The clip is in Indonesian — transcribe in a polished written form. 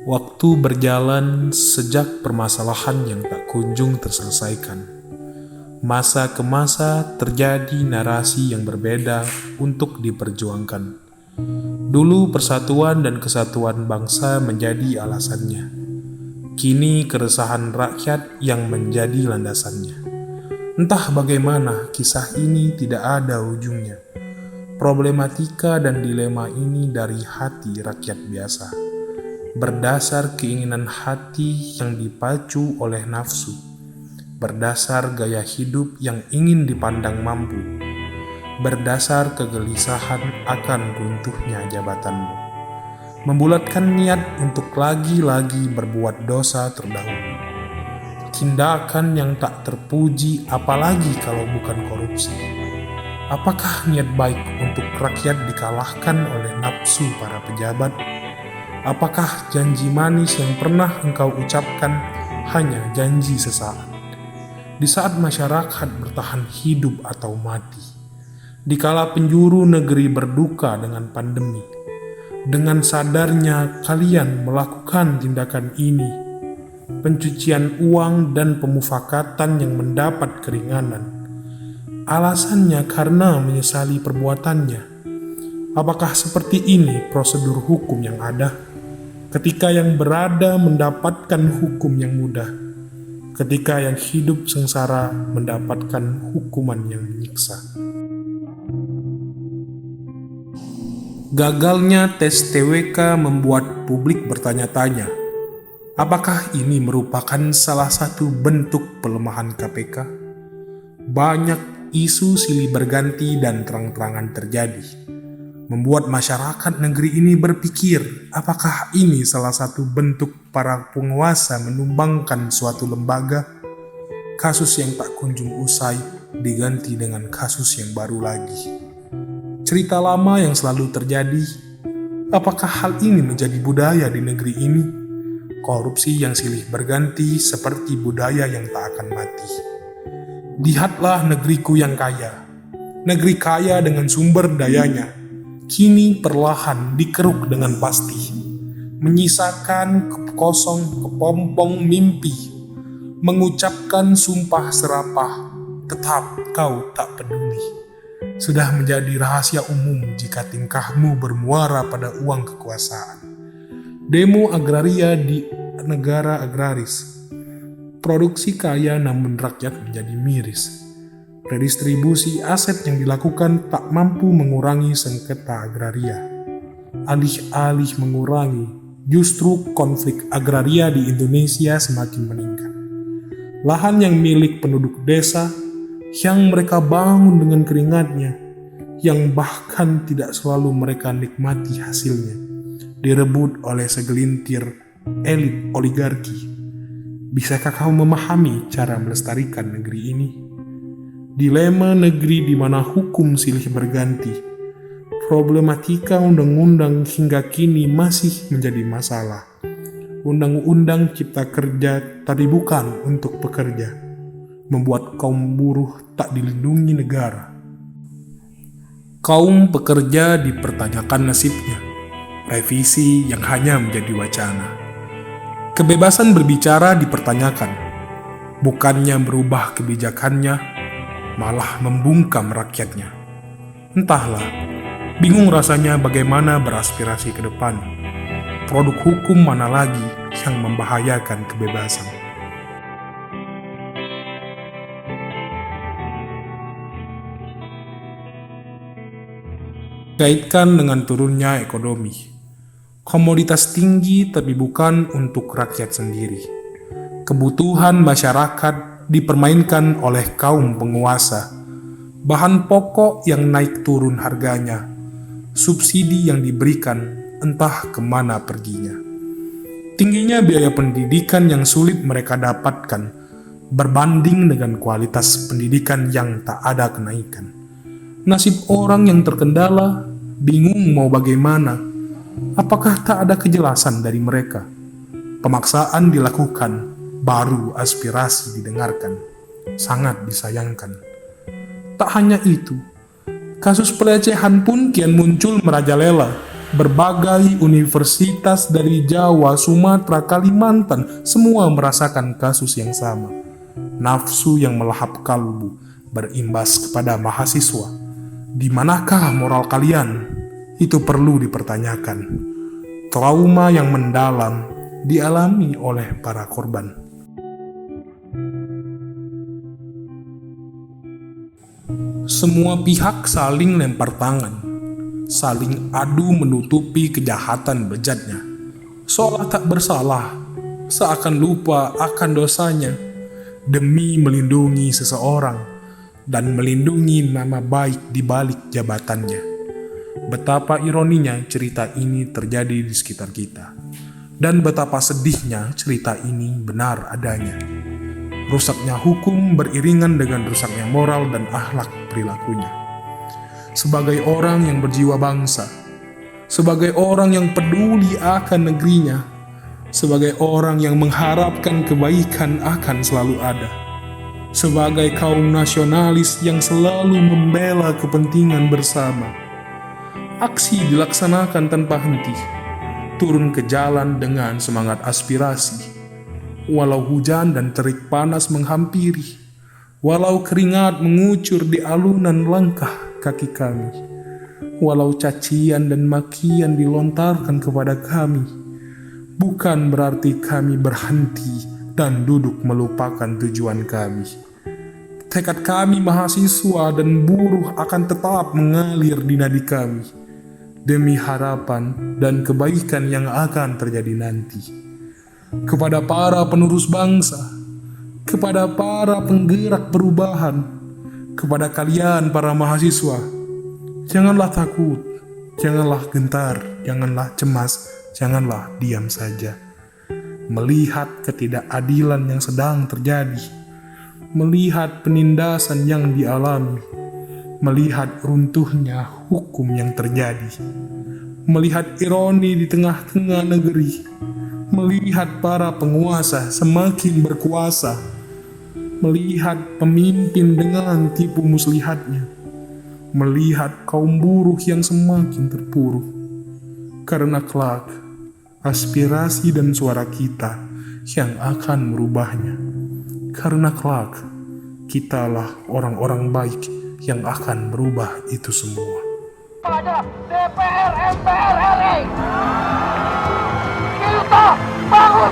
Waktu berjalan sejak permasalahan yang tak kunjung terselesaikan. Masa ke masa terjadi narasi yang berbeda untuk diperjuangkan. Dulu persatuan dan kesatuan bangsa menjadi alasannya. Kini keresahan rakyat yang menjadi landasannya. Entah bagaimana kisah ini tidak ada ujungnya. Problematika dan dilema ini dari hati rakyat biasa. Berdasar keinginan hati yang dipacu oleh nafsu, berdasar gaya hidup yang ingin dipandang mampu, berdasar kegelisahan akan runtuhnya jabatanmu, membulatkan niat untuk lagi-lagi berbuat dosa terdahulu. Tindakan yang tak terpuji apalagi kalau bukan korupsi. Apakah niat baik untuk rakyat dikalahkan oleh nafsu para pejabat? Apakah janji manis yang pernah engkau ucapkan hanya janji sesaat? Di saat masyarakat bertahan hidup atau mati, dikala penjuru negeri berduka dengan pandemi, dengan sadarnya kalian melakukan tindakan ini, pencucian uang dan pemufakatan yang mendapat keringanan, alasannya karena menyesali perbuatannya. Apakah seperti ini prosedur hukum yang ada? Ketika yang berada mendapatkan hukum yang mudah, ketika yang hidup sengsara mendapatkan hukuman yang menyiksa. Gagalnya tes TWK membuat publik bertanya-tanya, apakah ini merupakan salah satu bentuk pelemahan KPK? Banyak isu silih berganti dan terang-terangan terjadi, membuat masyarakat negeri ini berpikir, apakah ini salah satu bentuk para penguasa menumbangkan suatu lembaga? Kasus yang tak kunjung usai diganti dengan kasus yang baru lagi. Cerita lama yang selalu terjadi, apakah hal ini menjadi budaya di negeri ini? Korupsi yang silih berganti seperti budaya yang tak akan mati. Lihatlah negeriku yang kaya, negeri kaya dengan sumber dayanya, kini perlahan dikeruk dengan pasti, menyisakan kosong kepompong mimpi, mengucapkan sumpah serapah, tetap kau tak peduli. Sudah menjadi rahasia umum jika tingkahmu bermuara pada uang kekuasaan. Demo agraria di negara agraris, produksi kaya namun rakyat menjadi miris. Redistribusi aset yang dilakukan tak mampu mengurangi sengketa agraria. Alih-alih mengurangi, justru konflik agraria di Indonesia semakin meningkat. Lahan yang milik penduduk desa, yang mereka bangun dengan keringatnya, yang bahkan tidak selalu mereka nikmati hasilnya, direbut oleh segelintir elit oligarki. Bisakah kau memahami cara melestarikan negeri ini? Dilema negeri di mana hukum silih berganti, problematika undang-undang hingga kini masih menjadi masalah. Undang-undang Cipta Kerja tadi bukan untuk pekerja, membuat kaum buruh tak dilindungi negara. Kaum pekerja dipertanyakan nasibnya, revisi yang hanya menjadi wacana. Kebebasan berbicara dipertanyakan, bukannya merubah kebijakannya, malah membungkam rakyatnya. Entahlah, bingung rasanya bagaimana beraspirasi ke depan. Produk hukum mana lagi yang membahayakan kebebasan? Kaitkan dengan turunnya ekonomi. Komoditas tinggi tapi bukan untuk rakyat sendiri. Kebutuhan masyarakat dipermainkan oleh kaum penguasa. Bahan pokok yang naik turun harganya. Subsidi yang diberikan entah kemana perginya. Tingginya biaya pendidikan yang sulit mereka dapatkan berbanding dengan kualitas pendidikan yang tak ada kenaikan. Nasib orang yang terkendala, bingung mau bagaimana. Apakah tak ada kejelasan dari mereka? Pemaksaan dilakukan, baru aspirasi didengarkan. Sangat disayangkan. Tak hanya itu, kasus pelecehan pun kian muncul merajalela. Berbagai universitas dari Jawa, Sumatera, Kalimantan, semua merasakan kasus yang sama. Nafsu yang melahap kalbu berimbas kepada mahasiswa. Di manakah moral kalian? Itu perlu dipertanyakan. Trauma yang mendalam dialami oleh para korban. Semua pihak saling lempar tangan, saling adu menutupi kejahatan bejatnya, seolah tak bersalah, seakan lupa akan dosanya, demi melindungi seseorang dan melindungi nama baik di balik jabatannya. Betapa ironinya cerita ini terjadi di sekitar kita, dan betapa sedihnya cerita ini benar adanya. Rusaknya hukum beriringan dengan rusaknya moral dan akhlak perilakunya. Sebagai orang yang berjiwa bangsa, sebagai orang yang peduli akan negerinya, sebagai orang yang mengharapkan kebaikan akan selalu ada, sebagai kaum nasionalis yang selalu membela kepentingan bersama, aksi dilaksanakan tanpa henti, turun ke jalan dengan semangat aspirasi. Walau hujan dan terik panas menghampiri, walau keringat mengucur di alunan langkah kaki kami, walau cacian dan makian dilontarkan kepada kami, bukan berarti kami berhenti dan duduk melupakan tujuan kami. Tekad kami mahasiswa dan buruh akan tetap mengalir di nadi kami, demi harapan dan kebaikan yang akan terjadi nanti. Kepada para penerus bangsa, kepada para penggerak perubahan, kepada kalian para mahasiswa, janganlah takut, janganlah gentar, janganlah cemas, janganlah diam saja. Melihat ketidakadilan yang sedang terjadi, melihat penindasan yang dialami, melihat runtuhnya hukum yang terjadi, melihat ironi di tengah-tengah negeri, melihat para penguasa semakin berkuasa, melihat pemimpin dengan tipu muslihatnya, melihat kaum buruh yang semakin terpuruk. Karena kelak, aspirasi dan suara kita yang akan merubahnya. Karena kelak, kitalah orang-orang baik yang akan merubah itu semua. Pada DPR MPR RI, kita bangun